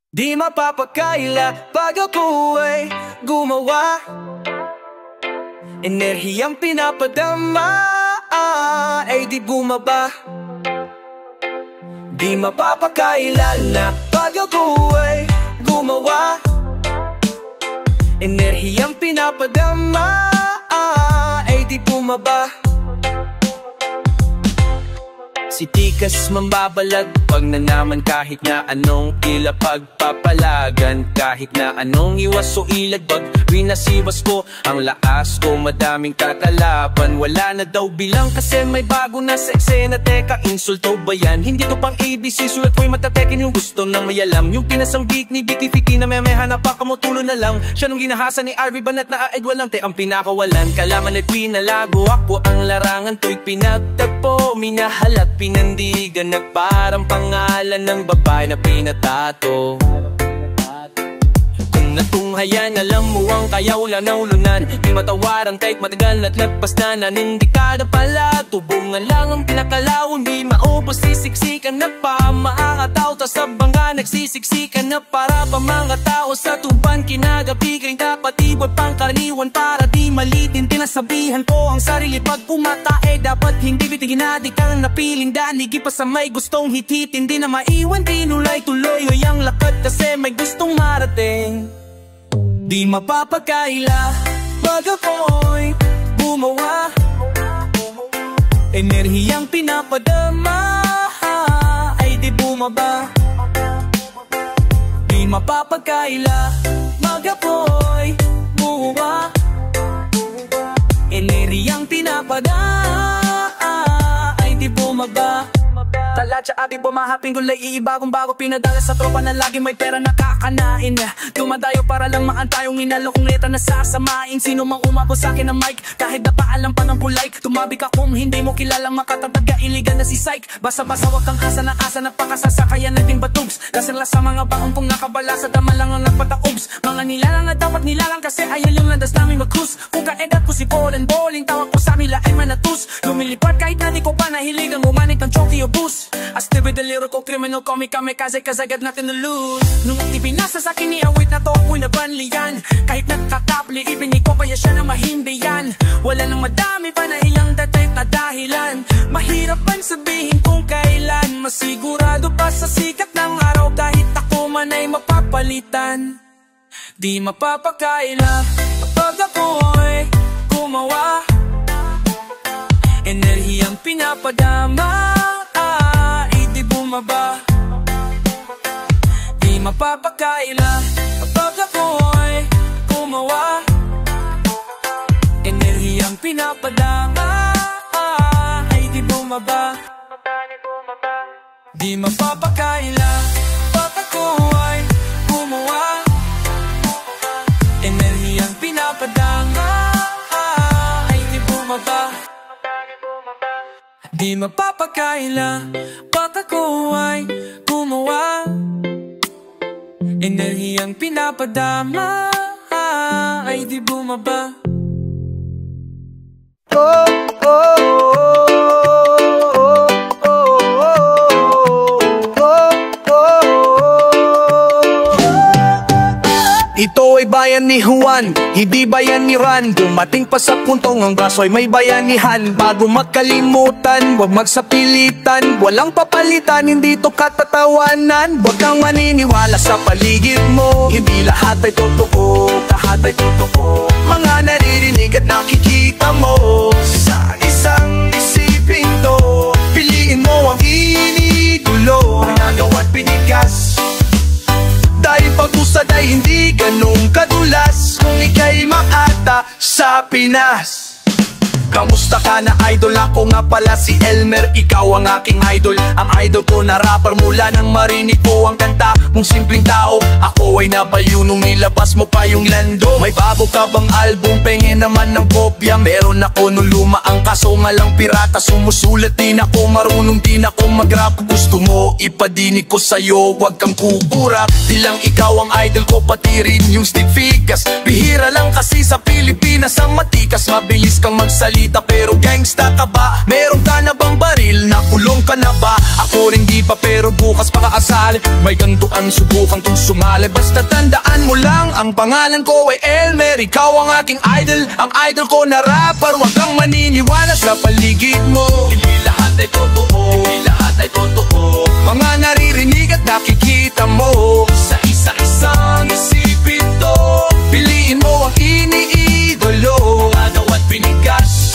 Di mapapakaila pag ako ay gumawa. Enerhiyang pinapadama ay di bumaba. Di mapapakaila na pag ako ay gumawa. Enerhiyang pinapadama ay di bumaba. Si Tikas mambabalag pag na naman kahit na anong tila pagpapalagan. Kahit na anong iwas o ilagbag, rinasiwas ko ang lakas ko. Madaming kakalaban, wala na daw bilang kasi may bago na sa eksena. Teka, insulto ba yan? Hindi to pang ABC, sulat ko'y matatekin yung gusto ng mayalam. Yung pinasambik ni Vicky Fiki na memehanap pa kamutulo na lang. Siya nung ginahasa ni Arby Banat na aed walang te ang pinakawalan. Kalaman at pinalago ako ang larangan to'y pinagtagpo. Minahalat pinandigan, nagparang pangalan ng babae na pinatato. Kung natunghayan, alam mo ang kayaw lanaw-lunan. Di matawarang kahit matagal at lagpas na nanindikada pala. Tubungan lang ang pinakalawang, di maubos sisiksikan na pa. Maangatao ta sa bangga, nagsisiksikan na para pa mga tao sa tuban. Kinagabi kay dapat iwag pang karaniwan para di malitin. Tinasabihan ko ang sarili pag pumatae, dapat hindi bitigin natin kang napiling danigi pa sa may gustong hititin. Di na maiwan, tinulay tuloy o yung lakad kasi may gustong marating. Di mapapakaila pag ako'y gumawa. Enerhiyang pinapadama ay di bumaba. Di mapapakaila pag ako'y gumawa. Enerhiyang pinapadama ay di bumaba. Talat sa ating bumahaping gulay, iibagong bago pinadala sa tropa na lagi may pera nakakanain. Dumadayo para lang maantayong inalokong letra na sasamain. Sino mang umabot sa akin ng mic, kahit na paalam pa ng pulay. Tumabi ka kung hindi mo kilalang makatatag, iligan na si Psych. Basta-basta wag kang asa na pakasasakayan nating batubs. Lasang sa mga baong pong nakabala sa dama lang ang nagpataubs. Mga nilalang na dapat nilalang kasi ayaw yung landas namin mag-cruise. Kung kaedat ko si Paul and Bowling, tawag ko sa mila ay manatus. Lumilipad kahit na di ko pa nahiligang umanit ng choki o bus. Asti with the lyrical criminal, call me kamikaze cause I got nothing to lose. Nung ipinasa sa akin ni awit na to, ako'y nabanliyan. Kahit nagkakapli, ibinig ko kaya siya na mahindiyan. Wala nang madami pa na ilang datay na dahilan. Mahirap man sabihin kung kailan. Masigurado pa sa sikat ng araw kahit ako man ay mapapalitan. Di mapapakaila kapag ako'y gumawa. Enerhiyang pinapadama ay di bumaba. Di mapapakaila kapag ako'y gumawa. Enerhiyang pinapadama ay di bumaba. Di mapapakaila kapag ako'y gumawa. Enerhiyang pinapadama ay di bumaba. Di mapapakaila pag ako ay gumawa. Enerhiyang pinapadama ay di bumaba. Oh, oh, oh. Ito ay bayan ni Juan, hindi bayan ni Ran. Dumating pa sa puntong ang braso ay may bayanihan. Bago magkalimutan, wag magsapilitan. Walang papalitan, hindi to katatawanan. Wag kang maniniwala sa paligid mo, hindi lahat ay totoo, lahat ay totoo. Mga naririnig at nakikita mo sa isang isipin to. Piliin mo ang inidulo, panagaw at pinigas. Dahil pag-usad ay hindi ganong kadulas kung ika'y maata sa Pinas. Kamusta ka na idol? Ako nga pala si Elmer, ikaw ang aking idol. Ang idol ko na rapper mula nang marinig ko ang kanta mong simpleng tao. Ako ay nabaliw nung nilabas mo pa yung lando. May bago ka bang album? Pengen naman ng kopya. Meron ako nung luma ang kaso nga lang pirata. Sumusulat din ako, marunong din ako mag-rap. Gusto mo ipadinig ko sa'yo, wag kang kukurak. Di lang ikaw ang idol ko, pati rin yung Steve Figas. Bihira lang kasi sa Pilipinas ang matikas. Mabilis kang magsalita balita pero gangsta ka ba? Meron ka na bang baril? Nakulong ka na ba? Ako rin di pa pero bukas pakakasali. May gantuan subukan kung sumali. Basta tandaan mo lang ang pangalan ko ay Elmer. Ikaw ang aking idol, ang idol ko na rapper. Huwag kang maniniwala sa paligid mo. Hindi lahat ay totoo, hindi lahat ay totoo. Mga naririnig at nakikita mo. Sa isa-isang isipin to. Piliin mo ang iniidolo. Agaw at pinigas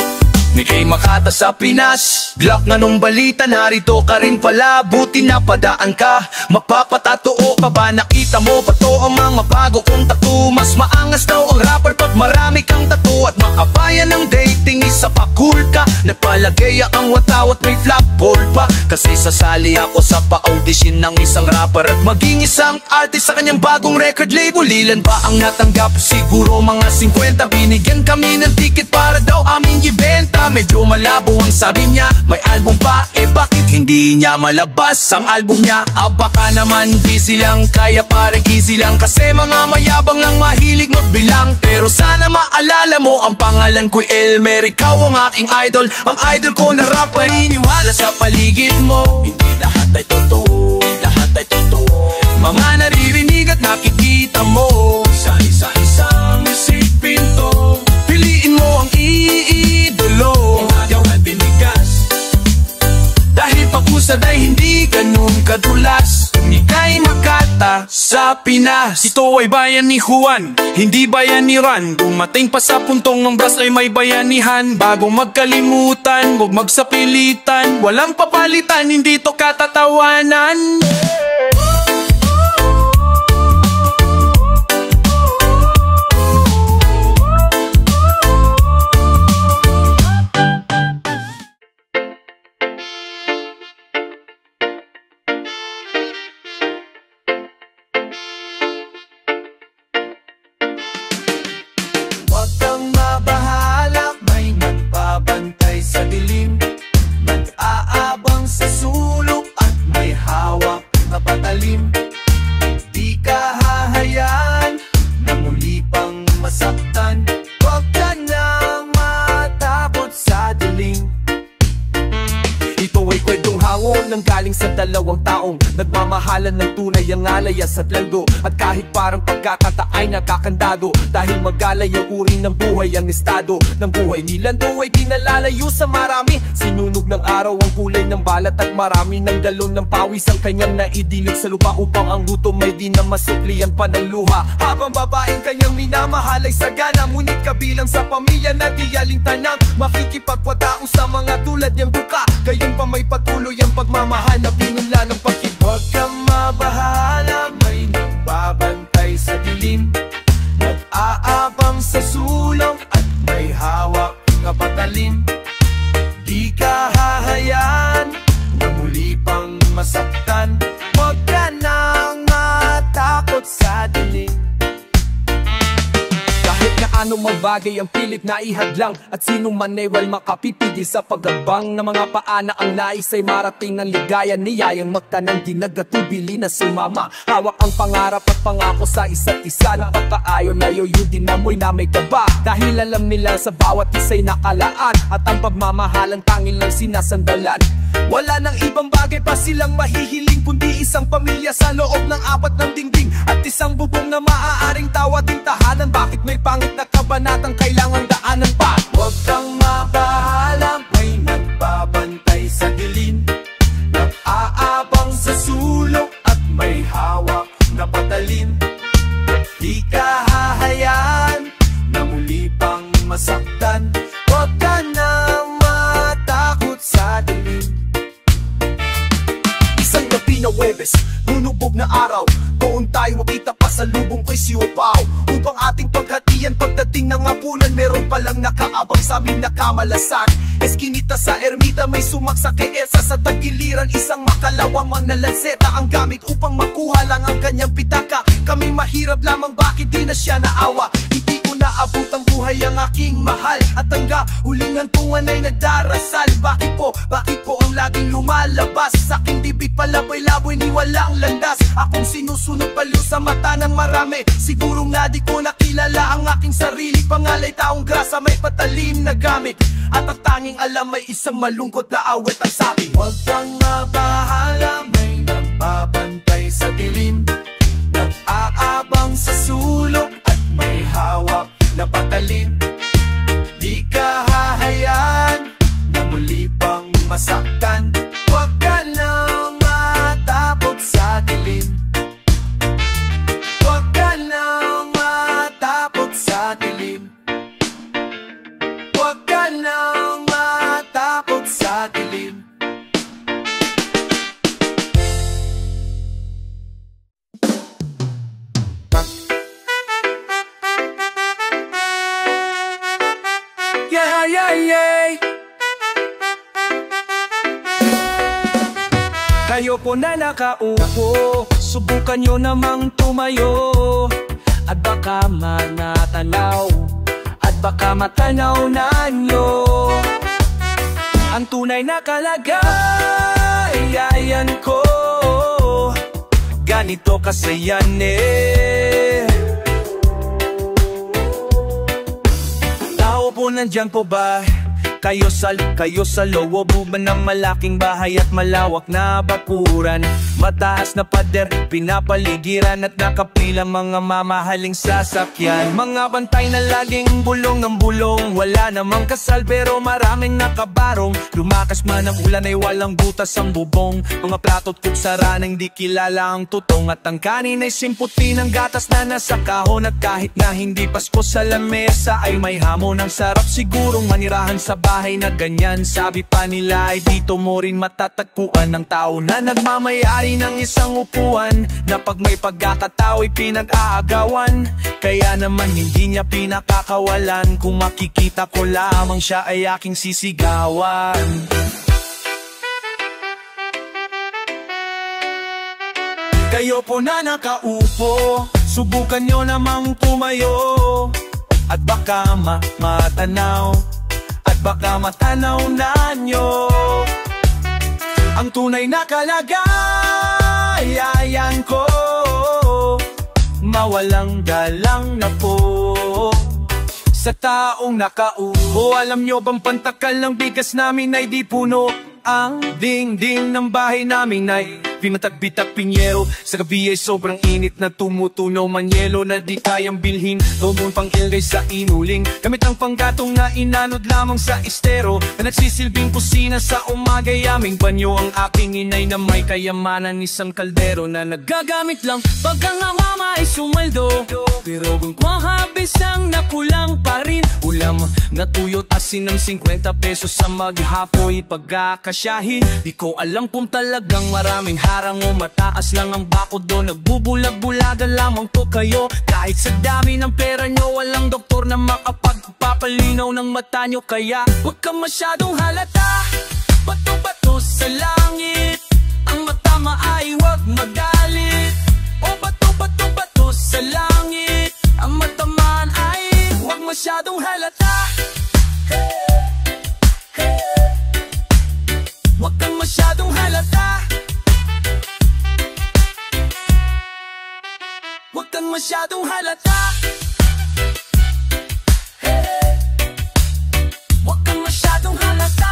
ni kay Makata sa Pinas. Glock nga nung balita, narito ka rin pala. Buti na padaan ka, mapapatatuo pa ba? Nakita mo pa to ang mga bago kong tattoo? Mas maangas daw ang rapper pag marami kang tattoo. At makabayan ng dating, isa pa cool ka. Nagpalagay ang watawat may flap ball pa. Kasi sasali ako sa pa-audition ng isang rapper at maging isang artist sa kanyang bagong record label. Ilan ba ang natanggap? Siguro mga 50. Binigyan kami ng ticket para daw aming ibenta. Medyo malabo ang sabi niya, may album pa, eh bakit hindi niya malabas ang album niya? Baka naman busy lang, kaya parang easy lang. Kasi mga mayabang lang mahilig magbilang. Pero sana maalala mo, ang pangalan ko'y Elmer. Ikaw ang aking idol, ang idol ko na rapper. Iniwala sa paligid mo, hindi lahat ay totoo, hindi lahat ay totoo. Mga naririnig at nakikita mo. Sa isa-isang isipin to. Piliin mo ang iidolo. Agaw at binigas. Dahil pag-usad ay hindi ganun kadulas. Ni kay Makata sa Pinas. Ito ay bayan ni Juan, hindi bayan ni Ran. Dumating pa sa puntong ng bras ay may bayanihan. Bago magkalimutan, huwag magsapilitan. Walang papalitan, hindi to katatawanan. Di ka hahayaan na muli pang masaktan. Huwag ka nang matakot sa dilim. Ito ay kwentong hangon nang galing sa dalawang taong nagmamahalan ng tunay ang alayas at lando. At kahit parang pagkakataay nakakandado, dahil magalay ang uri ng buhay ang estado ng buhay ni Lando ay pinalalayo sa marami. Sinunog ng araw ang kulay ng balat at marami ng galon ng pawis ang kanyang naidilig sa lupa upang ang gutom ay di na masuklian pa ng luha. Habang babaeng kanyang minamahal ay sagana, ngunit kabilang sa pamilya na di alintanang makikipagpatao sa mga tulad niyang duka. Gayon pa may patuloy ang pagmamahal na pinula ng pagkibig. Huwag kang mabahala, may nagbabantay sa dilim. Nag-aabang sa sulong at may hawak na patalim. Di ka hahayaan na muli pang masaktan. Huwag ka nang matakot sa dilim. Kahit na anong bagay ang pilit na ihadlang, at sino man ay wal makapipigil sa pagabang na mga paana ang nais ay marating ng ligaya. Niyayang magtanang dinagatubili na sumama. Hawak ang pangarap at pangako sa isa't isa na pagkaayon na yun din amoy na may kaba. Dahil alam nila sa bawat isa'y nakalaan at ang pagmamahalan tanging lang sinasandalan. Wala nang ibang bagay pa silang mahihiling kundi isang pamilya sa loob ng apat ng dingding at isang bubong na maaaring tawating tahanan. Bakit may pangit na kabanatang kailangang daanan pa? Huwag kang mabahala, may nagbabantay sa dilim. Nag-aabang sa sulok at may hawak na patalim. Di ka hahayaan na muli pang masaktan. Huwag ka nang matakot sa dilim. Isang gabi na Huwebes, nunubog na araw, doon tayo makita pa sa lubong kay Siopao. Upang ating paghatian pagdating ng hapunan, meron palang nakaabang sa aming nakamalasak. Eskinita sa ermita may sumaksak kay Elsa. Sa tagiliran isang makalawang manalanseta ang gamit upang makuha lang ang kanyang pitaka. Kami mahirap lamang, bakit di na siya naawa? Hindi ko naabot ang buhay buhay ang aking mahal. At hangga huling hantungan ay nagdarasal. Bakit po ang laging lumalabas sa aking bibig? Palaboy-laboy ni walang landas. Akong sinusunod palo sa mata ng marami. Sigurong na di ko nakilala ang aking sarili. Pangalay taong grasa, may patalim na gamit. At ang tanging alam ay isang malungkot na awit ang sabi. Huwag kang mabahala, may nagbabantay sa dilim, nag-aabang sa sulok at may hawak na patalim. Di ka hahayaan na muli pang masaktan. Huwag ka nang matakot sa dilim. Huwag ka nang matakot sa dilim. Huwag ka nang matakot sa dilim. Yeah, yeah, yeah. Kayo po na nakaupo, subukan nyo namang tumayo. At baka manatanaw, at baka matanaw-nan nyo ang tunay na kalagayan ko. Ganito kasi yan eh. Tao po, nandyan po ba? Kayo sa loob ba ng malaking bahay at malawak na bakuran? Mataas na pader, pinapaligiran at nakapila mga mamahaling sasakyan. Mga bantay na laging bulong ng bulong, wala namang kasal pero maraming nakabarong. Lumakas man ang ulan ay walang butas ang bubong. Mga plato't kutsara na hindi kilala ang tutong. At ang kanin ay simputi ng gatas na nasa kahon. At kahit na hindi Pasko sa lamesa ay may hamon. Ang sarap sigurong manirahan sa bahay na ganyan. Sabi pa nila ay dito mo rin matatagpuan ng tao na nagmamayari ng isang upuan, na pag may pagkakatao ay pinag-aagawan. Kaya naman hindi niya pinakakawalan, kung makikita ko lamang siya ay aking sisigawan. Kayo po na nakaupo, subukan nyo namang tumayo. At baka matanaw, at baka matanaw na nyo ang tunay na kalagayan ko. Mawalang galang na po sa taong nakaupo. Alam nyo bang pantakal ng bigas namin ay di puno? Ang dingding ng bahay namin ay pinatagbitak pinyero. Sa gabi ay sobrang init na tumutunaw manyelo na di kayang bilhin. Lobong pang ilgay sa inuling, gamit ang panggatong na inanod lamang sa estero, na nagsisilbing kusina sa umagay aming banyo. Ang aking inay na may kayamanan, isang kaldero na nagagamit lang pagka nga mama ay sumaldo. Pero kung habis ang nakulang pa rin, ulam na tuyot asin ng 50 pesos sa maghapoy pagkakasyahin. Di ko alam kung talagang maraming harang o mataas lang ang bakod doon. Nagbubulag-bulagan lamang to kayo. Kahit sa dami ng pera nyo, walang doktor na makapagpapalinaw ng mata nyo. Kaya huwag ka masyadong halata, bato-bato sa langit. Ang mata ay huwag magalit. O bato-bato-bato sa langit. Ang mata ay huwag masyadong halata. Huwag kang masyadong halata. Huwag kang masyadong halata. Huwag kang masyadong halata.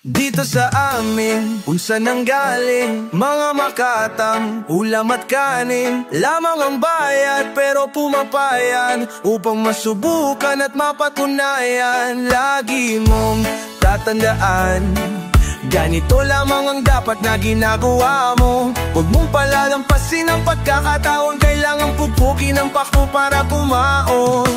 Dito sa amin, unsa nang galing mga makatang ulam at kanin. Lamang ang bayad pero pumapayan upang masubukan at mapatunayan. Lagi mong tatandaan, ganito lamang ang dapat na ginagawa mo. Huwag mong palalampasin ang pagkakataon. Kailangang pupukin ang pako para kumaon.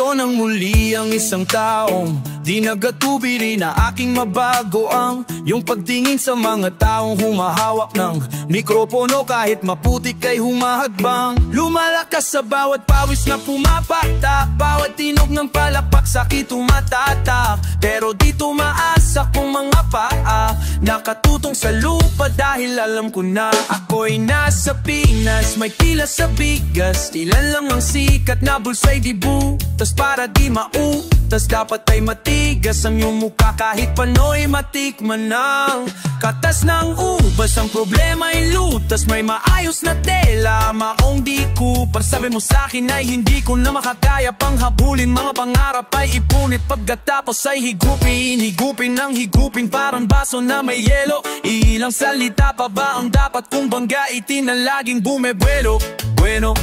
Narito nang muli ang isang taong di nagatubili na aking mabago ang yung pagtingin sa mga taong humahawak ng mikropono. Kahit maputik ay humahadbang, lumalakas sa bawat pawis na pumapata, bawat tinog ng palakpak sakit tumatatak. Pero di tumaasa kung mga paa nakatutong sa lupa, dahil alam ko na ako'y nasa Pinas. May tila sa bigas, tila lang ang sikat na bulsa'y di butas para di mautas. Dapat ay matigas ang iyong mukha kahit pano'y matikman ng katas ng ubas. Ang problema ay lutas, may maayos na tela, maong di kupar. Sabi mo sa'kin ay hindi ko na makakaya pang habulin, mga pangarap ay ipunit, pagkatapos ay higupin, higupin ng higupin parang baso na may yelo. Ilang salita pa ba ang dapat kong banggaitin na laging bumebuelo? Bueno,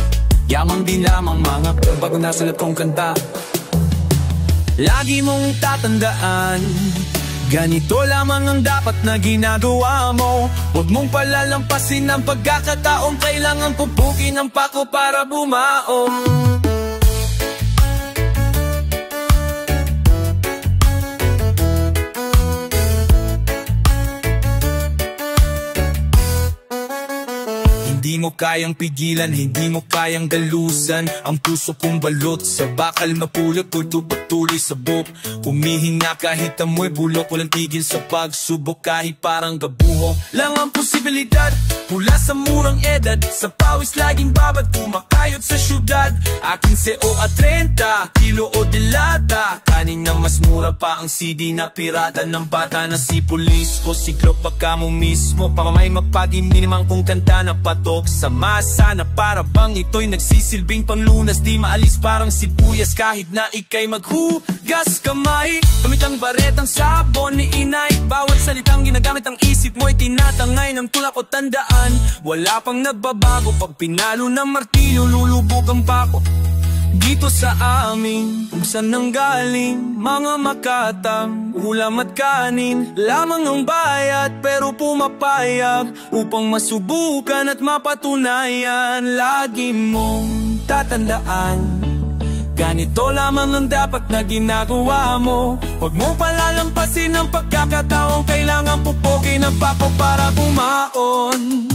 yamang din lamang mga bago nasalat kong kanta. Lagi mong tatandaan, ganito lamang ang dapat na ginagawa mo. Huwag mong palalampasin ang pagkakataong kailangan pupukin ang pako para bumaon. Hindi mo kayang pigilan, hindi mo kayang galusan ang puso kong balot sa bakal na pulot, patuloy sa buk. Humihinga kahit amoy bulok, walang tigil sa pagsubok kahit parang gabuho lang ang posibilidad. Mula sa murang edad, sa pawis laging babad, kumakayot sa syudad. Aking CO at 30, kilo o delata, kanin na mas mura pa ang CD na pirata ng bata na si Pulis o si Glock. Pagka mo mismo, para may mapag-inimang kong kanta na patok sa masa na para bang ito'y nagsisilbing panglunas. Di maalis parang sibuyas kahit na ika'y maghugas kamay. Gamit ang baretang sabon ni inay, bawat salitang ginagamit ang isip mo'y tinatangay ng tulak o tandaan. Wala pang nagbabago, pag pinalo ng martilyo lulubog ang pako. Dito sa amin, kung saan nanggaling mga makatang ulam at kanin, lamang ang bayad pero pumapayag upang masubukan at mapatunayan. Lagi mong tatandaan, ganito lamang ang dapat na ginagawa mo. Huwag mong palalampasin ang pagkakataong kailangan pupukin ang pako para bumaon.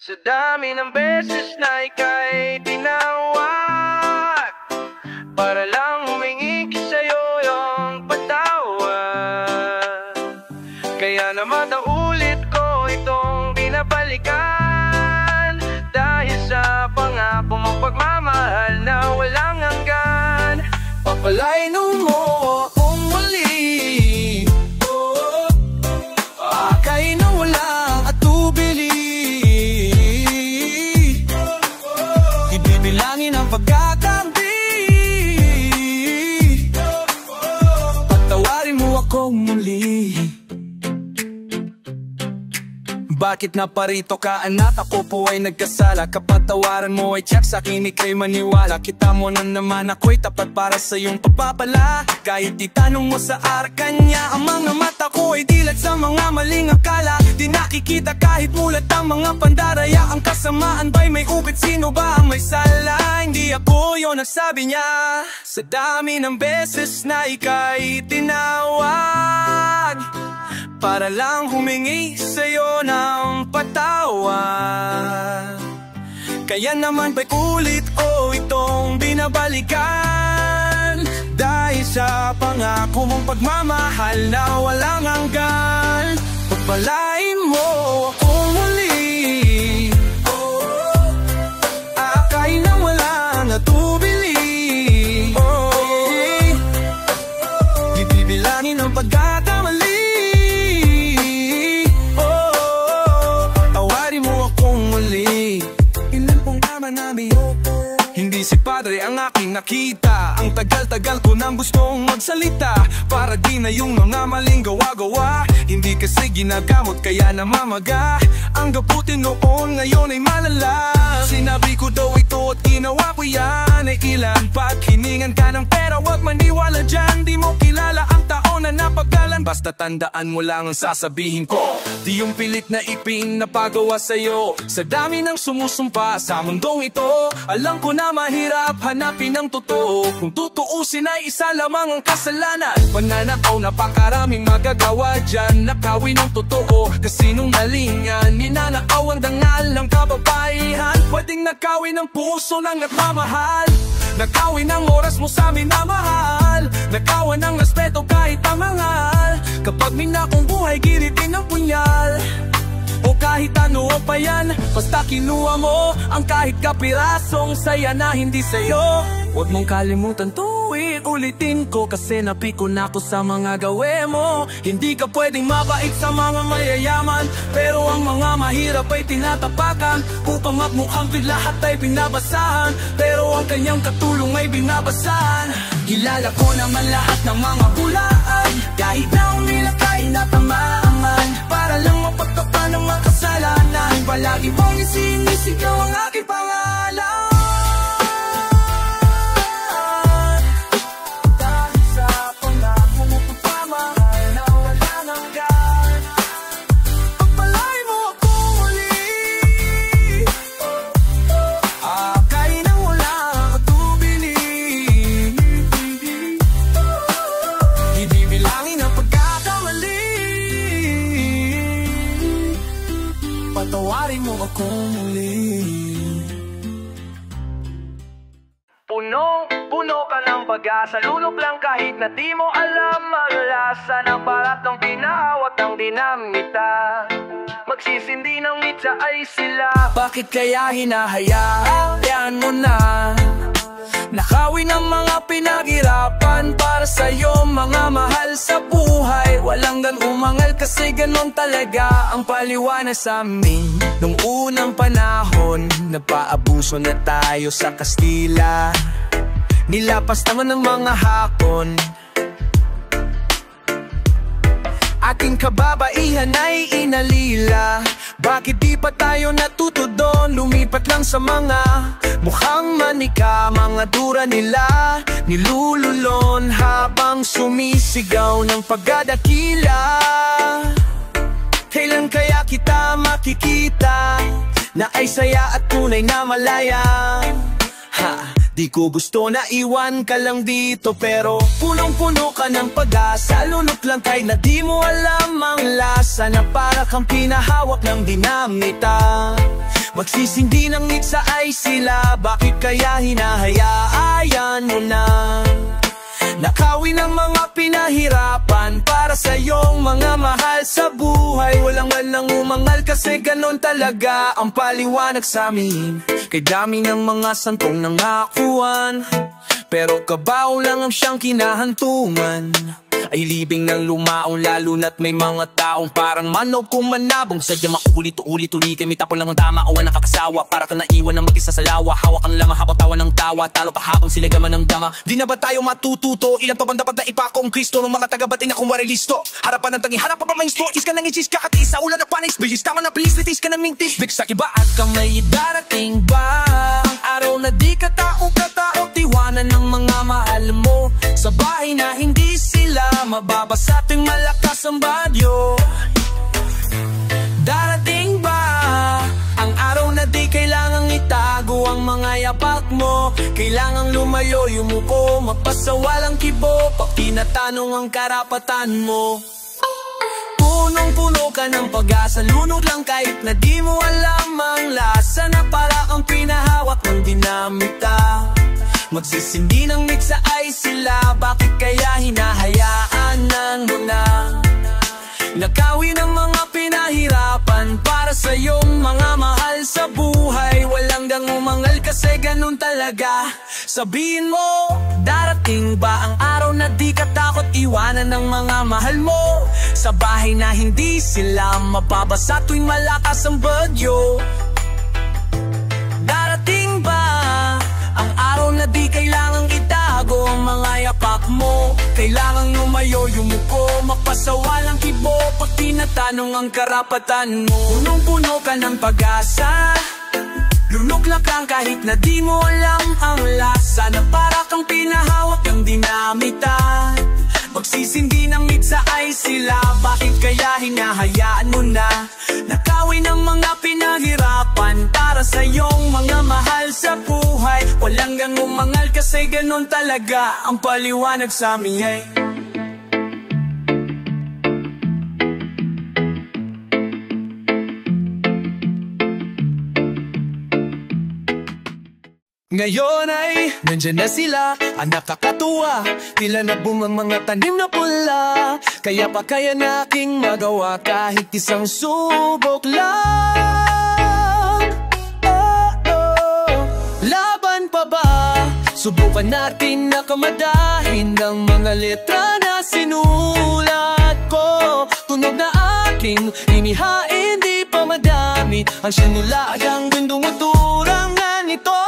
Sa dami ng beses na ika'y tinawag para lang humingi sa'yo yung patawad, kaya naman naulit ko itong binabalikan, dahil sa pangako mong pagmamahal na walang hanggan. Papalain mo akong muli, akay na walang atubili. Ibibilangin ang pagkakampi, patawarin mo akong muli. Bakit na parito ka anak? Ako po ay nagkasala. Kapatawaran mo ay tiyak sa'kin ika'y maniwala. Kita mo na naman ako'y tapat para sa iyong pagpapala. Kahit itanong mo sa arkanya, ang mga mata ko ay dilat sa mga maling akala. Di nakikita kahit mulat ang mga pandaraya. Ang kasamaan ba'y may upit? Sino ba ang may sala? Hindi ako yun, nagsabi niya. Sa dami ng beses na ika'y tinawag para lang humingi sa'yo ng patawad, kaya naman ba'y ulit o itong binabalikan, dahil sa pangako mong pagmamahal na walang hanggan. Pagpalain mo akong muli, akay na walang natubili. Di bibilangin ang pagkakamali. Hindi si padre ang aking nakita, ang tagal-tagal ko nang gustong magsalita, para di na yung mga maling gawa-gawa. Hindi kasi ginagamot kaya namamaga. Ang gabuti noon ngayon ay malala. Sinabi ko daw ito at ginawa ko yan. Ay ilan pag hiningan ka ng pera, wag maniwala dyan. Di mo kilala ang taon na napagalan. Basta tandaan mo lang ang sasabihin ko. Di yung pilit na ipinapagawa sa'yo. Sa dami ng sumusumpa sa mundong ito, alam ko na mahirap hanapin ang totoo. Kung tutuusin ay isa lamang ang kasalanan. Pananakaw, napakaraming magagawa dyan. Nakawin ang totoo, kasinungalingan. Ninanakaw ang dangal ng kababaihan. Pwedeng nakawin ang puso ng nagmamahal. Nakawin ang oras mo sa minamahal. Nakawan ang respeto kahit pamangal. Kapag minakong buhay, giritin ang punyal. O kahit ano pa yan, basta kinuha mo ang kahit kapirasong saya na hindi sa'yo. Huwag mong kalimutan tuwing ulitin ko, kasi napiko na ako sa mga gawe mo. Hindi ka pwedeng mabait sa mga mayayaman, pero ang mga mahirap ay tinatapakan. Upang magmukhang lahat ay binabasahan, pero ang kanyang katulong ay binabasahan. Kilala ko naman lahat ng mga bulaan, kahit na umilakay na tamaman. Para lang mapagtapan ng mga kasalanan, palagi mong isinisigaw ang aking pangalan. Dahil sa pangako mo pagpamahal na walang hanggan, pagpalay mo ako muli. Akay nang wala katubili. Hindi bilangin ang pagkakamali. Patawarin mo ako muli. Puno ka ng pag-asa, lunok lang kahit na di mo alam ang lasa ng balat ng pinahawat ng dinamita. Magsisindi ng mitsa ay sila. Bakit kaya hinahayaan mo na nakawin ang mga pinaghirapan para sa'yo, mga mahal sa buhay? Walang umangal kasi ganon talaga ang paliwanag sa amin. Nung unang panahon, napaabuso na tayo sa Kastila. Nilapas naman ng mga hakon. Aking kababaihan ay inalila. Bakit di pa tayo natuto doon? Lumipat lang sa mga mukhang manika. Mga dura nila nilululon habang sumisigaw ng pagdadakila. Kailan kaya kita makikita na ay saya at tunay na malaya? Di ko gusto na iwan ka lang dito, pero punong-puno ka ng pag-asa. Lunok lang kahit na di mo alam ang lasa, na para kang pinahawak ng dinamita. Magsisindi ng ngitsa ay sila. Bakit kaya hinahayaan mo na nakawin ang mga pinahirapan para sa iyong mga mahal sa buhay? Walang malang umangal kasi ganon talaga ang paliwanag sa amin. Kay dami ng mga santong nangakuan, pero kabaw lang ang siyang kinahantungan. Ay libing ng lumaon, lalo na't may mga taong parang manok kung manabong. Sadyang makulit-ulit-ulit, may tapon lang ang tama o walang kakasawa. Para ka naiwan ng mag-isa sa lawa, hawak ang lama habang tawa ng tawa. Talo pa habang sila gaman ng dama. Di na ba tayo matututo? Ilan pa bang dapat na ipako ang Kristo ng mga taga-bating na kung warilisto? Harapan ng tangi, harap pa pa may store. Is ka nang ichis, kakati sa ulan na panis. Bilis tama na bilis, litis ka na mintis. Big sa kiba at kang may darating ba? Ang araw na di katao tiwanan ng mga mahal mo. Sa bahay na hindi sila mababasa tuwing malakas ang bagyo. Darating ba ang araw na di kailangang itago ang mga yapak mo? Kailangang lumayo, yumuko, magpasawalang kibo pag tinatanong ang karapatan mo. Punong-puno ka ng pag-asa, lunod lang kahit na di mo alam ang lasa, na para kang pinahawak ng dinamita. Magsisindi ng mitsa ay sila. Bakit kaya hinahayaan mo na nakawin ang mga pinahirapan para sa iyong mga mahal sa buhay? Walang umangal kasi ganun talaga. Sabihin mo, darating ba ang araw na di ka takot iwanan ng mga mahal mo? Sa bahay na hindi sila mababasa tuwing malakas ang bagyo. Darating ba ang araw na di kailangang itago ang mga yapak mo? kailangang lumayo, yumuko, magpasawalang kibo. Pag tinatanong ang karapatan mo, punong-puno ka ng pag-asa. Luluklak lang kahit na di mo alam ang lasa, na para kang pinahawak ng dinamita. Magsisindi ng mitsa ay sila, bakit kaya hinahayaan mo na nakawin ng mga pinaghirapan para sa iyong mga mahal sa buhay? Walang gang umangal kasi ganon talaga ang paliwanag sa amin ay. Ngayon ay nandyan na sila, ang nakakatuwa. Tila nagbungang mga tanim na pula. Kaya pa kaya nating magawa kahit isang subok lang. Laban pa ba? Subukan natin na kamadahin ng mga letra na sinulat ko. Tunog na aking inihain, di pa madami ang sinulat hanggang dumuturang nga nito.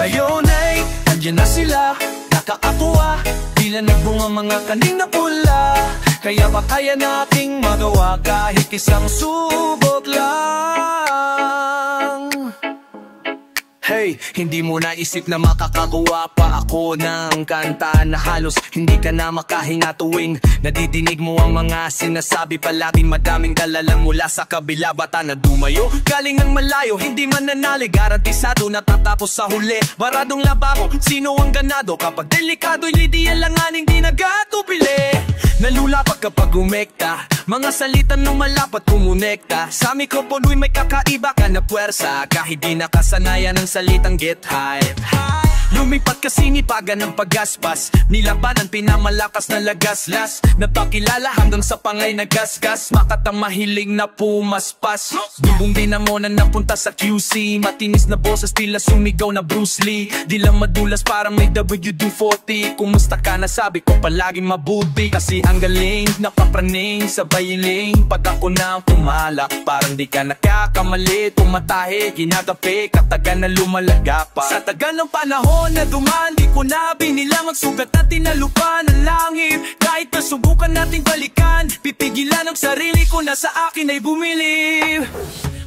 Ngayon ay andyan na sila, nakakatuwa. Tila nagbunga mga kaning na pula. Kaya ba kaya nating magawa kahit isang subok lang? Hey, hindi mo naisip na makakagawa pa ako ng kanta na halos hindi ka na makahinga tuwing nadidinig mo ang mga sinasabi. Palaging madaming dalalang mula sa kabila, bata na dumayo galing ng malayo, hindi man nanali, garantisado natatapos sa huli. Baradong labako, sino ang ganado kapag delikado'y lidiya lang aning di nagatupili. Nalulapag kapag umekta, mga salitan nung malapat kumonekta. Sa mikropono'y may kakaiba ka na puwersa, kahit di nakasanayan ng salitang get hype. Lumipat kasi nipagan ng paggaspas, nilabanan pinamalakas na lagaslas. Napakilala hanggang sa pangay na gasgas, makatang mahiling na pumaspas. Dubong din na muna napunta sa QC, matinis na boses tila sumigaw na Bruce Lee. Di lang madulas parang may WD-40. Kumusta ka na sabi ko palaging mabuti, kasi ang galing napapraning sa bayiling. Pag ako na pumalak parang di ka nakakamali, tumatahe, ginagapi, katagan na lumalaga pa. Sa tagal ng panahon na dumaan, di ko na binilang ang sugat na tinalupan ng langit. Kahit na subukan nating balikan, pipigilan ang sarili ko na sa akin ay bumili.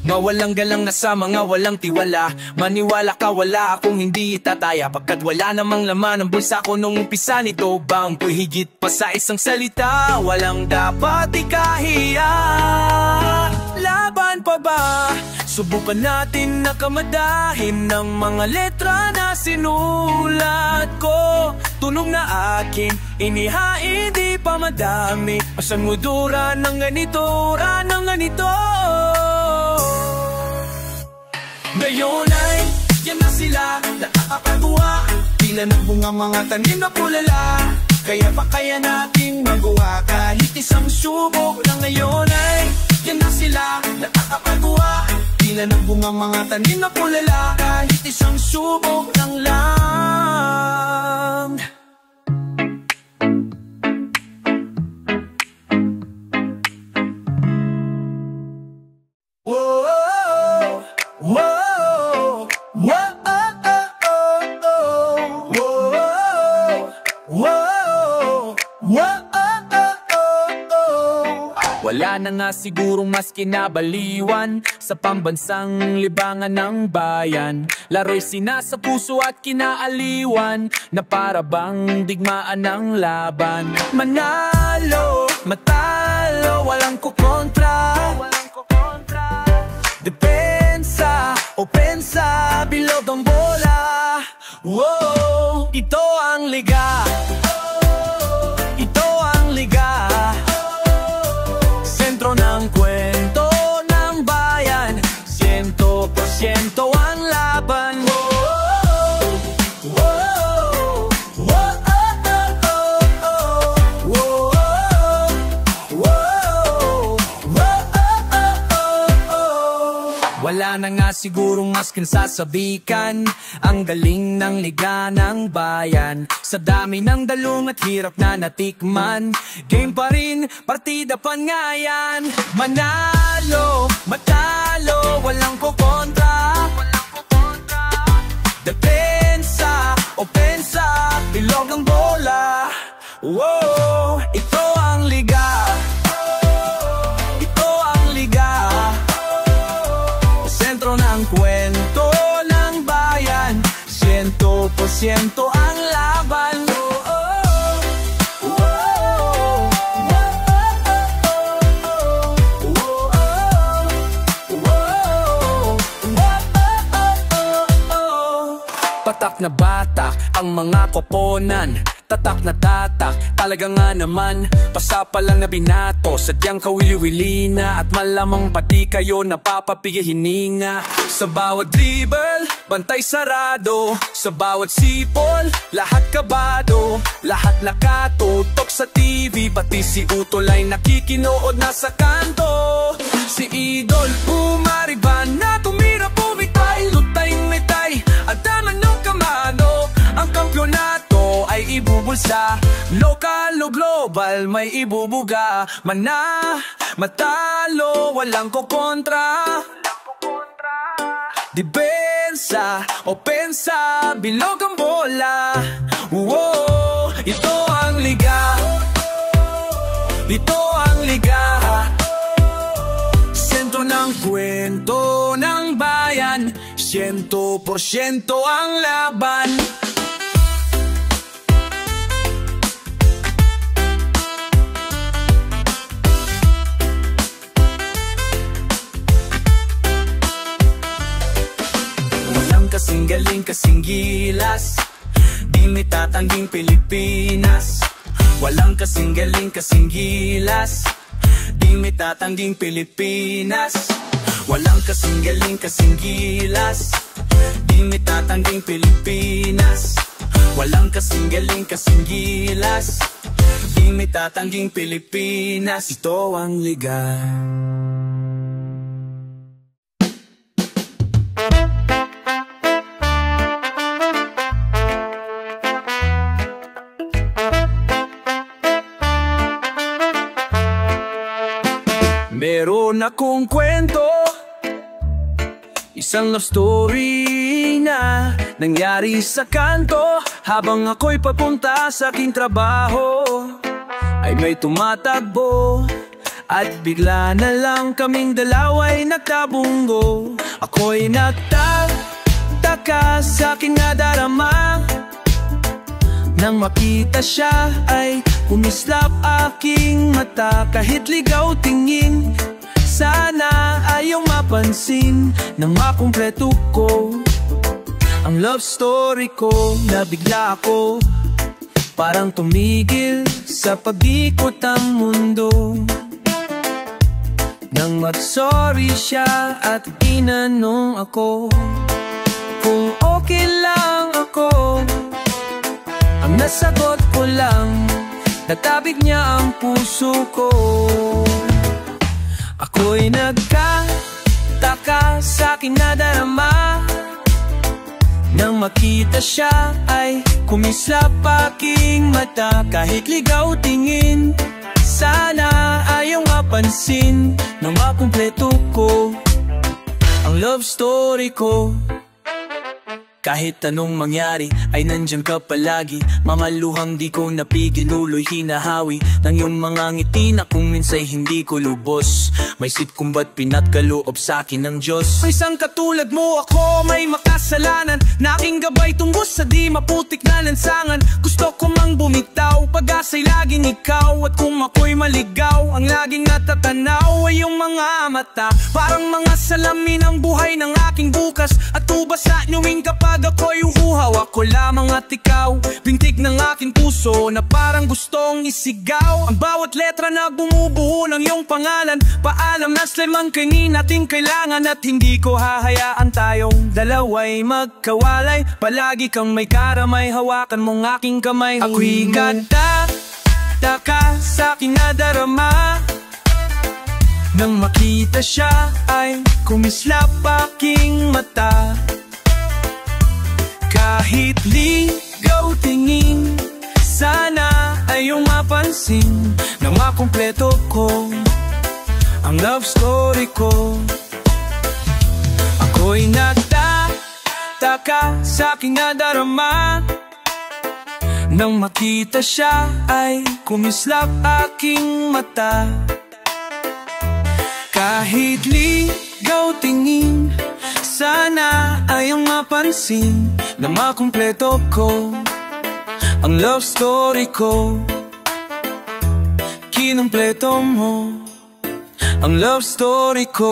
Mawalang galang na sa mga walang tiwala, maniwala ka wala akong hindi itataya. Pagkat wala namang laman ang bulsa ko nung umpisa nito, bang higit pa sa isang salita, walang dapat ikahiya. Laban pa ba? Subukan natin na kamadahin ng mga letra na sinulat ko. Tunog na akin inihain, di pa madami. Asan mo dura ng ganito, ng ganito. Ngayon ay yan na sila, nakakatuwa. Tila nagbunga mga tanim na pulala. Kaya pa kaya nating magawa kahit isang subok na. Ngayon ay yan na sila, nakakatuwa. Tila nagbunga mga tanim na pulala. Kahit isang subok lang lang. Whoa, whoa. Wala na nga sigurong mas kinabaliwan sa pambansang libangan ng bayan. Laro'y sinasa puso at kinaaliwan, na para bang digmaan ng laban. Manalo, matalo, walang kukontra. Depensa, opensa, bilog ang bola. Wow, ito ang liga. Ito ang liga. Sentro ng kwento ng bayan, 100% ang laban. Wala na nga sigurong mas kinsasabikan ang galing ng liga ng bayan. Sa dami ng dalung at hirap na natikman, game pa rin, partida pa nga yan. Manalo, matalo, walang kukontra. Depensa, opensa, bilog ang bola. Wow, Wow, ito ang liga. Ito ang liga. Sentro ng kwento ng bayan, 100% ang laban. Patak na batak ang mga koponan, tatak na tatak, talaga nga naman. Pasapa lang na binato, sadyang kawili-wili na. At malamang pati kayo napapapigil hininga. Sa bawat dribble, bantay sarado. Sa bawat sipol, lahat kabado. Lahat nakatutok sa TV, pati si Utol ay nakikinood na sa kanto. Si Idol umariban na tumira pumitay, lutay mitay, at daman ng kamano. Ang kampyonato ay ibubulsa, lokal o global may ibubuga. Mana, matalo, walang kokontra. Depensa, opensa, bilog ang bola. Wow, ito ang liga. Ito ang liga. Sentro ng kwento ng bayan, 100% ang laban. Walang kasing galing, kasing gilas, di may tatangging Pilipinas. Walang kasing galing, kasing gilas, di may tatangging Pilipinas. Walang kasing galing, kasing gilas, di may tatangging Pilipinas. Walang kasing galing, kasing gilas, di may tatangging Pilipinas. Ito ang liga. Meron akong kwento, isang love story na nangyari sa kanto. Habang ako'y papunta sa aking trabaho, ay may tumatagbo, at bigla na lang kaming dalawa'y nagtabunggo. Ako'y nagtataka sa aking nadarama, nang makita siya ay kumislap aking mata. Kahit ligaw tingin, sana ayong mapansin nang makumpleto ko ang love story ko. Nabigla ako, parang tumigil sa pag-ikot ang mundo, nang mag-sorry siya at inanong ako kung okay lang ako. Ang nasagot ko lang, natabig niya ang puso ko. Ako'y nagkataka sa aking nadarama, nang makita siya ay kumislap aking mata. Kahit ligaw tingin, sana ayong mapansin nang makumpleto ko ang love story ko. Kahit anong mangyari ay nandiyan ka palagi. Mga luhang di ko napigil, tuloy hinahawi ng iyong mga ngiti na kung minsay hindi ko lubos. May sitkom ba't pinatkaloob sa'kin ng Diyos? May isang katulad mo ako, may makasalanan, na aking gabay tunggos sa di maputik na lansangan. Gusto ko mang bumitaw, pag-asa'y laging ikaw. At kung ako'y maligaw, ang laging natatanaw ay iyong mga mata. Parang mga salamin ang buhay ng aking bukas, at tuba sa inyong kapag ako'y uhuhaw. Ako lamang at ikaw, bintig ng aking puso na parang gustong isigaw. Ang bawat letra na bumubuo ng iyong pangalan, paalam na lamang kainin natin kailangan. At hindi ko hahayaan tayong dalawa'y magkawalay. Palagi kang may karamay, hawakan mong aking kamay. Ako'y nagtataka sa aking nadarama, nang makita siya ay kumislap aking mata. Kahit ligaw tingin, sana ayong mapansin nang makumpleto ko ang love story ko. Ako'y nagtataka sa aking nadarama, Nang makita siya ay kumislap aking mata. Kahit ligaw tingin, sana ay ang mapansin na makumpleto ko ang love story ko. Kinumpleto mo ang love story ko.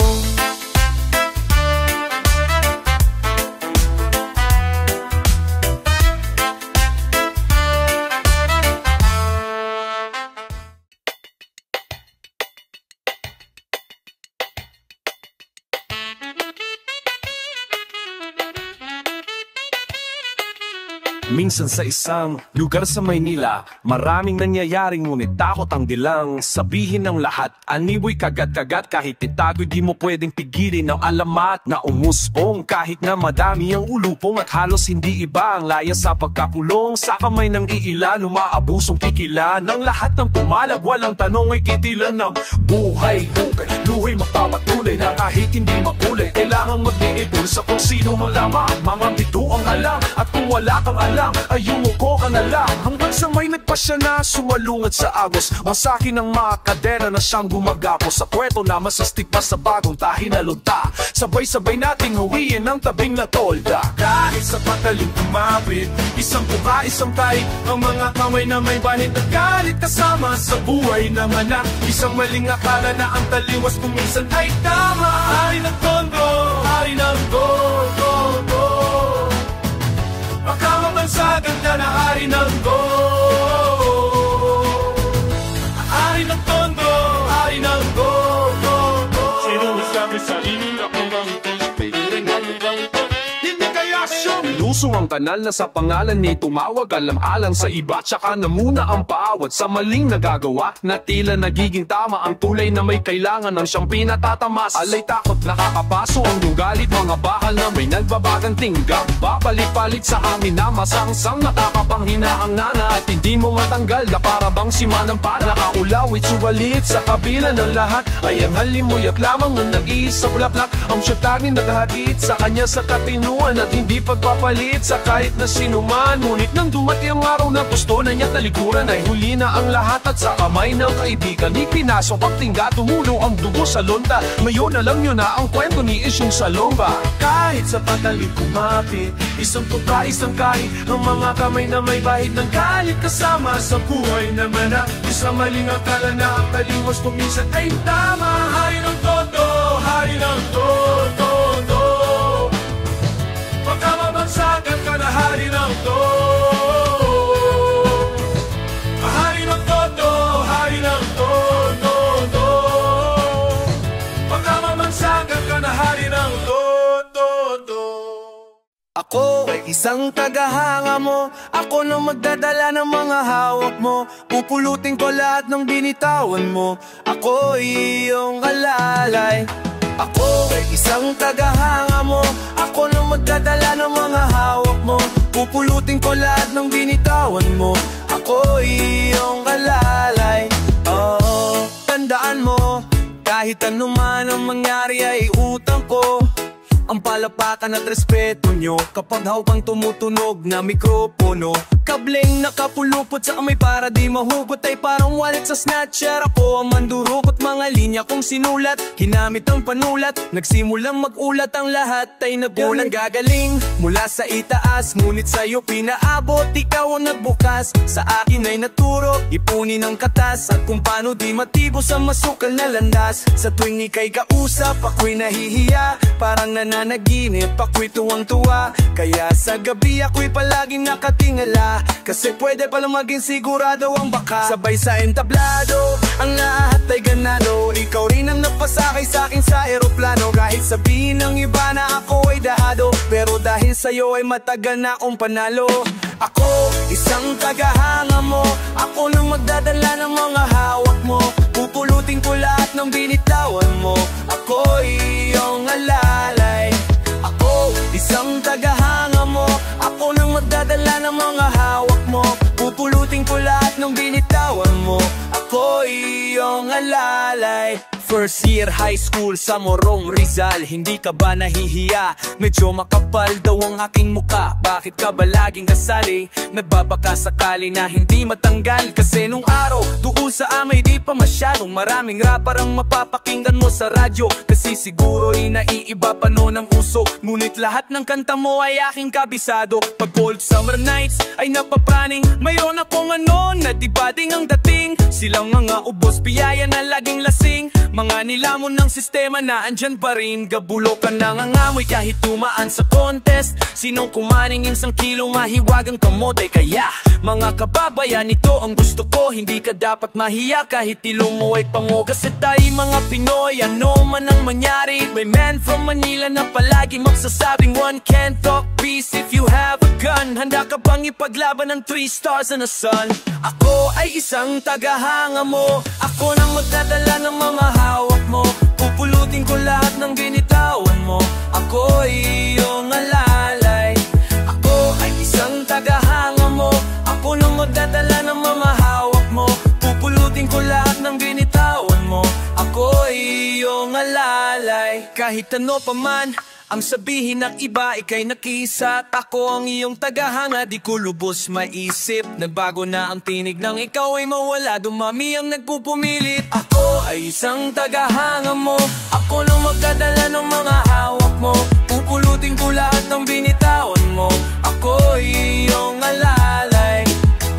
Minsan sa isang lugar sa Maynila, maraming nangyayaring ngunit takot ang dilang sabihin ng lahat. Aniboy kagat-kagat kahit itago, di mo pwedeng pigilin ang alamat na umusbong. Kahit na madami ang ulupong at halos hindi iba ang laya sa pagkakulong. Sa kamay ng iilan, umaabusong pikilan ng lahat ng pumalag. Walang tanong ay kitilan ng buhay. Luhay magpapatuloy na kahit hindi makulay. Kailangan mag-iipon sa kung sino malaman. Mga bito ang alam at kung wala kang alam ay yumuko ka na lang. Hanggang sa may nagpasya na sumalungat sa agos. Masakin ng mga kadena na siyang gumagapos. Sa puweto na masastig pa sa bagong tahi na lunta. Sabay-sabay nating huwiin ang tabing na tolda. Kahit sa pataling tumapit, isang puka, isang tahi. Ang mga kamay na may bahid at galit kasama sa buhay naman na isang maling akala na ang taliwas kung minsan ay tama. Hari ng tondo, hari ng gold. Makamansagan ka na hari ng go. Hari ng tondo, hari ng go. Sino masabi sa inyo kung ang hindi kaya siyang lusong ang kanal na sa pangalan ni tumawag. Alam-alang sa iba, tsaka na muna ang paawat sa maling nagagawa na tila nagiging tama ang tulay na may kailangan ng siyang pinatatamas. Alay takot nakakapaso ang galit, mga bakal na may nagbabagang tinggam. Babalik-balik sa hangin na masangsang nakakapanghina ang nana at hindi mo matanggal na para bang simanang para nakaulawit suwalit sa kabila ng lahat. Ay ang halimuyak lamang ng nag-iisa bulaklak ang syatangin naghahatid sa kanya sa katinuan at hindi pagpapalit sa kahit na sinuman. Ngunit nang dumati ang araw na gusto na niya talikuran ay huli na ang lahat at sa kamay ng kaibigan ipinasok ang tingga, tumulo ang dugo sa lonta. Ngayon alam nyo na ang kwento ni Isyong Salomba. Kahit sa patalim kumapit, isang tuka, isang kahit ang mga kamay na may bahid ng galit kasama sa buhay naman na isang maling akala na ang taliwas kung minsan ay tama. Hari ng todo, hari ng todo. Pagkamabagsakan ka na hari ng todo. Hari ng todo, hari ng todo. Pagkamabagsakan ka na hari ng todo. Ako ay isang tagahanga mo. Ako na magdadala ng mga hawak mo. Pupulutin ko lahat ng binitawan mo. Ako ay iyong alalay. Ako ay isang tagahanga mo. Ako na magdadala ng mga hawak mo. Pupulutin ko lahat ng binitawan mo. Ako ay iyong alalay. Oh, tandaan mo, kahit anuman ang mangyari ay utang ko ang palapakan at respeto nyo kapag hawakang tumutunog na mikropono. Kableng nakapulupot sa kamay para di mahugot ay parang wallet sa snatcher. Ako ang mandurukot, mga linya kong sinulat, hinamit ang panulat, nagsimulang magulat ang lahat ay nagulat. Gagaling mula sa itaas, ngunit sa'yo pinaabot, ikaw ang nagbukas. Sa akin ay naturo, ipunin ang katas at kung paano di matibos ang masukal na landas. Sa tuwing ika'y kausap, ako'y nahihiya, parang nananaginip, ako'y tuwang-tuwa. Kaya sa gabi ako'y palaging nakatingala, kasi pwede palang maging sigurado ang baka. Sabay sa entablado, ang lahat ay ganado. Ikaw rin ang nagpasakay sa'kin sa eroplano. Kahit sabihin ng iba na ako ay dahado, pero dahil sa'yo ay matagal na akong panalo. Ako, isang tagahanga mo. Ako nang magdadala ng mga hawak mo. Pupulutin ko lahat ng binitawan mo. Ako iyong alalay. Ako, isang tagahanga mo. Ako nang magdadala ng mga hawak mo. Pupulutin ko lahat ng binitawan mo. Ako iyong alalay. First year high school sa Morong Rizal. Hindi ka ba nahihiya? Medyo makapal daw ang aking muka. Bakit ka ba laging kasali? Nagbabaka sakali na hindi matanggal. Kasi nung araw, doon sa amay di pa masyadong maraming rapper ang mapapakinggan mo sa radyo. Kasi siguro'y naiiba pa noon ang uso. Ngunit lahat ng kanta mo ay aking kabisado. Pag cold summer nights ay napapraning, mayroon akong ano na di ba ding ang dating. Silang mga ubos, piyaya na laging lasing. Mga nilamon ng sistema na andyan pa rin. Gabulo ka nangangamoy kahit tumaan sa contest. Sinong kumaningin sang kilo mahiwagang kamote. Kaya mga kababayan, ito ang gusto ko. Hindi ka dapat mahiya kahit ilong mo ay pango. Kasi tayo mga Pinoy, ano man ang manyari, may man from Manila na palagi magsasabing one can't talk peace if you have a gun. Handa ka bang ipaglaban ng 3 stars and a sun? Ako ay isang tagahanga mo. Ako nang magdadala ng mga hawak mo. Pupulutin ko lahat ng binitawan mo. Ako ay iyong alalay. Ako ay isang tagahanga mo. Ako nang magdadala ng mga hawak mo. Pupulutin ko lahat ng binitawan mo. Ako ay iyong alalay. Kahit ano pa man ang sabihin ng iba, ika'y nakisa. At ako ang iyong tagahanga, di ko lubos maisip. Nagbago na ang tinig ng ikaw ay mawala. Dumami ang nagpupumilit. Ako ay isang tagahanga mo. Ako nang magdadala ng mga hawak mo. Pupulutin ko lahat ng binitawan mo. Ako ay iyong alalay.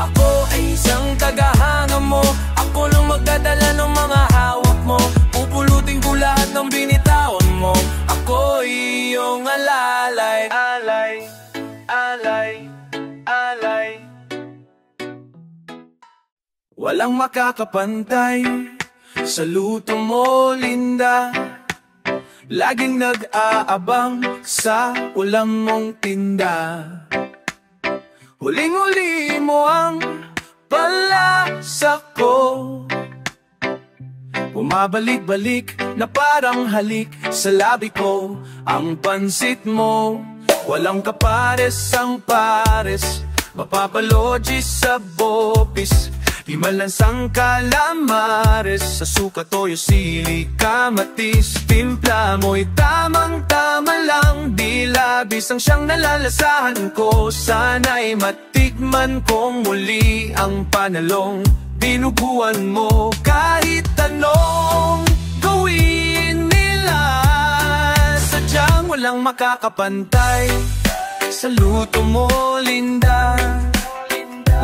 Ako ay isang tagahanga mo. Ako nang magdadala ng mga hawak mo. Pupulutin ko lahat ng binitawan mo. Ako ay iyong alalay. Alay, alay, alay. Walang makakapantay sa luto mo, Linda. Laging nag-aabang sa ulam mong tinda. Huling-huli mo ang palasa ko. Bumabalik-balik na parang halik sa labi ko. Ang pansit mo, walang kapares ang pares. Mapapalogi sa bopis. Di malansang calamares. Sa suka, toyo, sili, kamatis. Timpla mo'y tamang-tama lang. Di labis ang siyang nalalasahan ko. Sana'y matikman kong muli ang panalong dinuguan mo. Kahit anong gawin nila, sadyang walang makakapantay sa luto mo, Linda.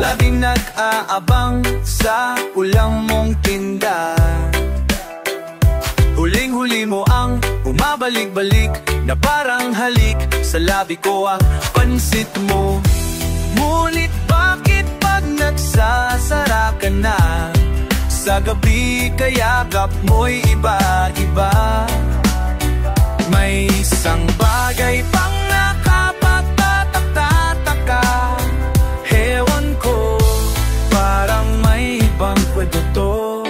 Laging nag-aabang sa ulam mong tinda. Huling-huli mo ang bumabalik-balik na parang halik sa labi ko ang pansit mo. Ngunit bakit pag nagsasara ka na, sa gabi kayakap mo'y iba-iba? May isang bagay pang nakapagtatataka. Hewan ko, parang may ibang kwento to.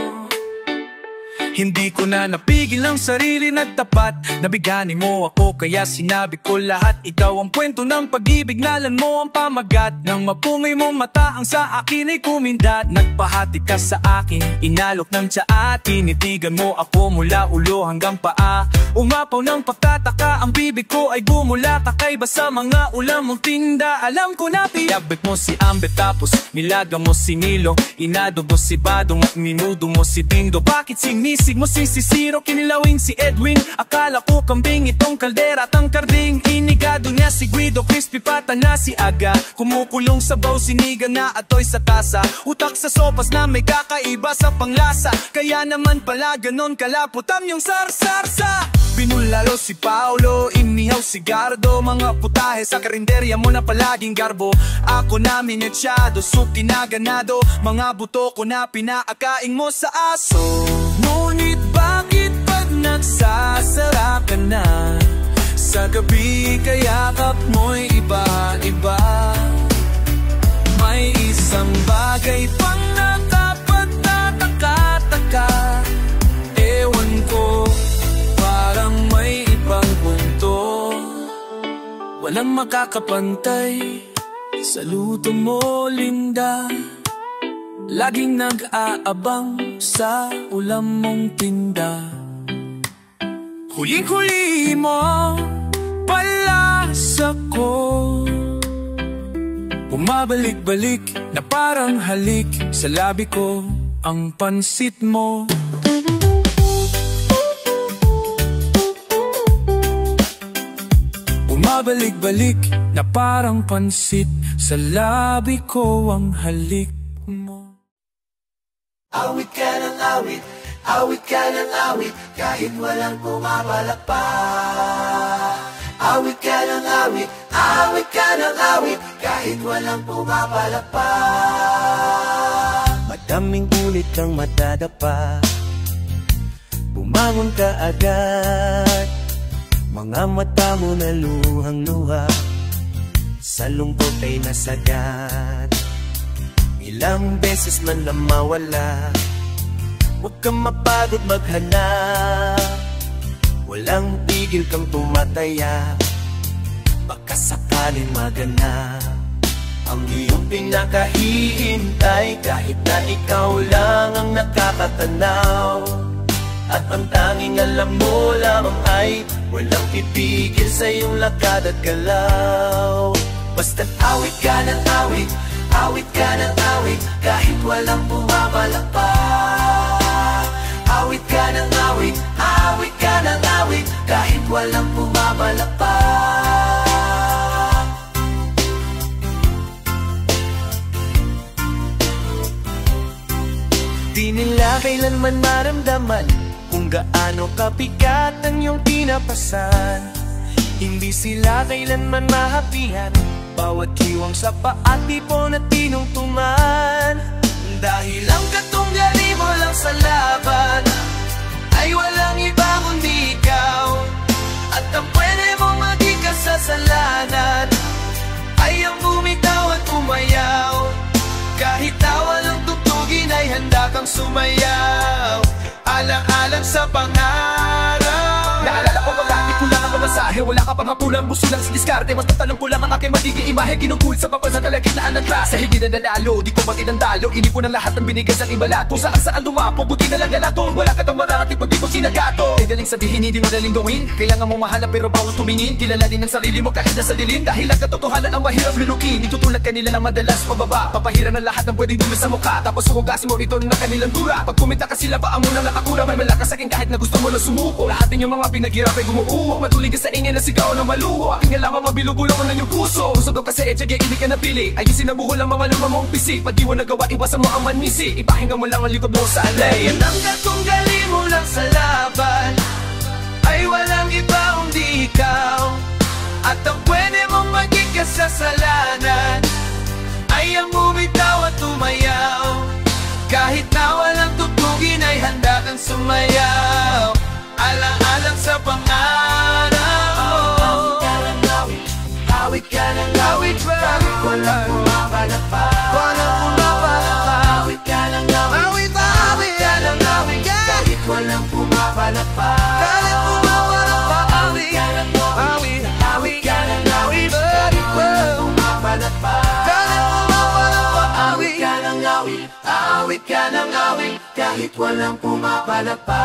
Hindi ko na napigil ang sarili, nagtapat. Nabigani mo ako kaya sinabi ko lahat. Ikaw ang kwento ng pag-ibig, nalan mo ang pamagat. Nang mapungay mong mata ang sa akin ay kumindat. Nagpahati ka sa akin, inalok ng tsaa. Tinitigan mo ako mula ulo hanggang paa. Umapaw ng pagtataka, ang bibig ko ay bumula. Kakaiba sa mga ulam mong tinda. Alam ko na piyabit mo si Ambe, tapos nilaga mo si Nilo. Inadobo si Badong at minudo mo si Dindo. Bakit sinisig mo si Sisiro, kinilawin si Edwin? Akala ko kambing itong kaldera at ang karding. Inigado niya si Guido, crispy pata na si Aga. Kumukulong sabaw, sinigang na atoy sa tasa. Utak sa sopas na may kakaiba sa panglasa. Kaya naman pala ganon kalaputam yung sarsarsa. Binulalo si Paolo, inihaw si Gardo. Mga putahe sa karinderya mo na palaging garbo. Ako na minetsyado, soup tinaganado. Mga buto ko na pinaakain mo sa aso. Ngunit bakit pag nagsasara ka na, sa gabi kayakap mo'y iba-iba? May isang bagay pang nakapagtataka. Ewan ko, parang may ibang punto. Walang makakapantay sa luto mo, Linda. Laging nag-aabang sa ulam mong tinda. Huling-huli mo palasa ko, bumabalik-balik na parang halik sa labi ko ang pansit mo. Bumabalik-balik na parang pansit sa labi ko ang halik mo. Awit ka ng awit, awit ka ng awit, kahit walang pumabalak pa. Awit ka ng awit, awit ka ng awit, kahit walang pumabalak pa. Madaming ulit kang matadapa, bumangon ka agad. Mga mata mo na luhang-luha, sa lungkot ay nasagad. Ilang beses man lang mawala, huwag kang mapagod maghanap. Walang tigil kang tumataya, baka sakaling maganap ang iyong pinakahihintay. Kahit na ikaw lang ang nakakatanaw, at ang tanging alam mo lamang ay walang pipigil sa iyong lakad at galaw. Basta't awit ka ng awit, awit ka ng awit, kahit walang bumabalak pa. Awit ka ng awit, awit ka ng awit, kahit walang bumabalak pa. Di nila kailanman maramdaman kung gaano kabigat ang iyong tinapasan. Hindi sila kailanman mahapihan bawat hiwang sa paat di po na tinungtungan. Dahil ang katunggali mo lang sa laban ay walang iba kundi ikaw. At ang pwede mong maging kasasalanan ay ang bumitaw at umayaw. Kahit tawa ng tugtugin ay handa kang sumayaw, alang-alang sa pangarap. Naalala ko bakit kulang ang pamasahe, wala ka pang hapulang, buso lang sa diskarte. Mas matalang ko lang ang aking magiging imahe, ginuguhit sa papal sa kalagitnaan ng klase. Hindi na nanalo, di ko matinandalo, inipon ang lahat ng binigay sa ibalato. Saan dumapo, buti na lang galato, wala ka tang mararating pag di ko sinagato. Madaling sabihin, hindi madaling gawin, kailangan mong mahalap pero bawal tumingin. Kilala din ang sarili mo kahit nasa dilim, dahil ang katotohanan ang mahirap lunukin. Itutulad kanila ng madalas pababa, papahiran ang lahat ng pwedeng dumi sa mukha, tapos hugasin mo rito na kanilang dura. Pag kumita ka sila ba ang munang nakakura, may malakas akin kahit na gusto mo lang sumuko. Lahat din yung mga pinaghirap ay gumuuho, matulig ka sa ingay na sigaw ng maluho. Aking alam mabilubulo mo ng iyong puso, gusto daw kasi etsya hindi ka napili. Ayusin ang buhol ang mga lumang mong pisik, pag di mo nagawa iwasan mo ang manmisi. Ipahinga mo lang ang likod mo sa alay. Yan ang katunggali mo lang sa laban ay walang iba kundi ikaw. At ang pwede mong maging kasasalanan ay ang bumitaw at tumayaw. Kahit na walang tutugin ay handa kang sumayaw, alang-alang sa pangarap. Awit ka ng awit, kahit walang pumabalak pa. Awit ka ng awit, awit ka ng awit, kahit walang pumabalak pa. Awit ka ng awit, awit ka ng awit, kahit walang pumabalak pa. Awit ka ng awit, awit ka ng awit, kahit walang pumabalak pa.